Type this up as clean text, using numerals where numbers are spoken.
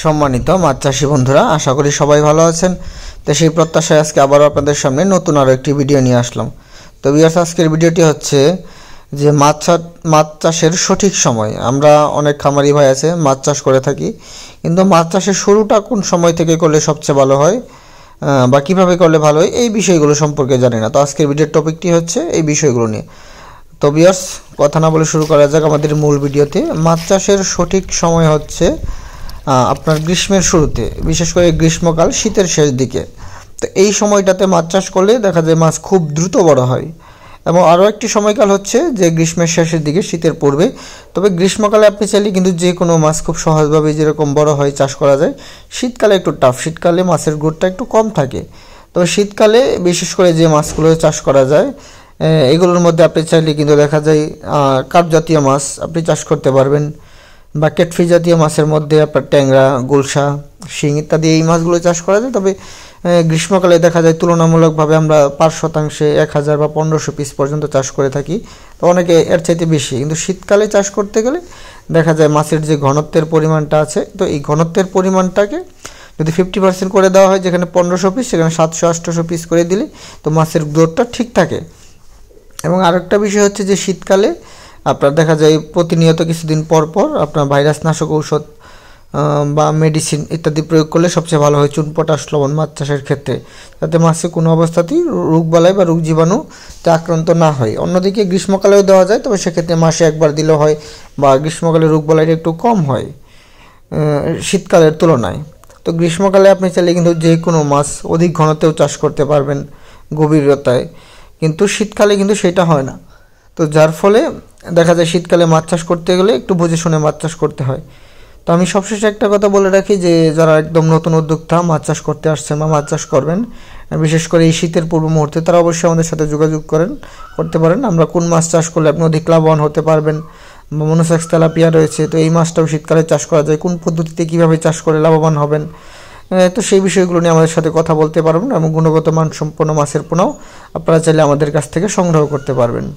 সম্মানিত মাছ চাষী বন্ধুরা, আশা করি সবাই ভালো আছেন। তো সেই প্রত্যাশায় আজকে আবারও আপনাদের সামনে নতুন আরও একটি ভিডিও নিয়ে আসলাম। তো ভিউয়ার্স, আজকের ভিডিওটি হচ্ছে যে মাছ চাষের সঠিক সময়। আমরা অনেক খামারি ভাই আছে মাছ চাষ করে থাকি, কিন্তু মাছ চাষের শুরুটা কোন সময় থেকে করলে সবচেয়ে ভালো হয় বা কীভাবে করলে ভালো হয় এই বিষয়গুলো সম্পর্কে জানি না। তো আজকের ভিডিওর টপিকটি হচ্ছে এই বিষয়গুলো নিয়ে। তো ভিউয়ার্স, কথা না বলে শুরু করা যাক আমাদের মূল ভিডিওতে। মাছ চাষের সঠিক সময় হচ্ছে আপনার গ্রীষ্মের শুরুতে, বিশেষ করে গ্রীষ্মকাল শীতের শেষ দিকে। তো এই সময়টাতে মাছ চাষ করলে দেখা যায় মাছ খুব দ্রুত বড় হয়। এবং আরও একটি সময়কাল হচ্ছে যে গ্রীষ্মের শেষের দিকে শীতের পূর্বে। তবে গ্রীষ্মকালে আপনি চাইলে কিন্তু যে কোনো মাছ খুব সহজভাবে যেরকম বড় হয় চাষ করা যায়। শীতকালে একটু টাফ, শীতকালে মাছের গ্রোথটা একটু কম থাকে। তবে শীতকালে বিশেষ করে যে মাছগুলো চাষ করা যায় এগুলোর মধ্যে আপনি চাইলে কিন্তু দেখা যায় কার্প জাতীয় মাছ আপনি চাষ করতে পারবেন, বা ক্যাটফিশ জাতীয় মাছের মধ্যে আপনার ট্যাংরা, গুলশা, শিং ইত্যাদি এই মাছগুলো চাষ করা যায়। তবে গ্রীষ্মকালে দেখা যায় তুলনামূলকভাবে আমরা 5% 1000 বা 1500 পিস পর্যন্ত চাষ করে থাকি। তো অনেকে এর চাইতে বেশি, কিন্তু শীতকালে চাষ করতে গেলে দেখা যায় মাছের যে ঘনত্বের পরিমাণটা আছে, তো এই ঘনত্বের পরিমাণটাকে যদি 50% করে দেওয়া হয়, যেখানে 1500 পিস সেখানে 700-800 পিস করে দিলে তো মাছের গ্রোথটা ঠিক থাকে। এবং আরেকটা বিষয় হচ্ছে যে শীতকালে আপনার দেখা যায় প্রতিনিয়ত কিছুদিন পর পর আপনার ভাইরাসনাশক ঔষধ বা মেডিসিন ইত্যাদি প্রয়োগ করলে সবচেয়ে ভালো হয় চুন, পটাশ, লবণ মাছ চাষের ক্ষেত্রে, যাতে মাছে কোনো অবস্থাতেই রোগবালাই বা রোগ জীবাণুতে আক্রান্ত না হয়। অন্যদিকে গ্রীষ্মকালেও দেওয়া যায়, তবে সেক্ষেত্রে মাসে একবার দিলেও হয়, বা গ্রীষ্মকালে রোগবালাইটা একটু কম হয় শীতকালের তুলনায়। তো গ্রীষ্মকালে আপনি চাইলে কিন্তু যে কোনো মাছ অধিক ঘনত্বেও চাষ করতে পারবেন গভীরতায়, কিন্তু শীতকালে কিন্তু সেটা হয় না। তো যার ফলে দেখা যায় শীতকালে মাছ চাষ করতে গেলে একটু বুঝে শুনে মাছ চাষ করতে হয়। তো আমি সবশেষে একটা কথা বলে রাখি যে যারা একদম নতুন উদ্যোক্তা মাছ চাষ করতে আসছেন বা মাছ চাষ করবেন, বিশেষ করে এই শীতের পূর্ব মুহূর্তে, তারা অবশ্যই আমাদের সাথে যোগাযোগ করতে পারেন। আমরা কোন মাছ চাষ করলে আপনি অধিক লাভবান হতে পারবেন, বা মনোসেক্স তেলাপিয়া রয়েছে, তো এই মাছটাও শীতকালে চাষ করা যায়, কোন পদ্ধতিতে কীভাবে চাষ করে লাভবান হবেন, তো সেই বিষয়গুলো নিয়ে আমাদের সাথে কথা বলতে পারবেন। এবং গুণগত মানসম্পন্ন মাছের পোনাও আপনারা চাইলে আমাদের কাছ থেকে সংগ্রহ করতে পারবেন।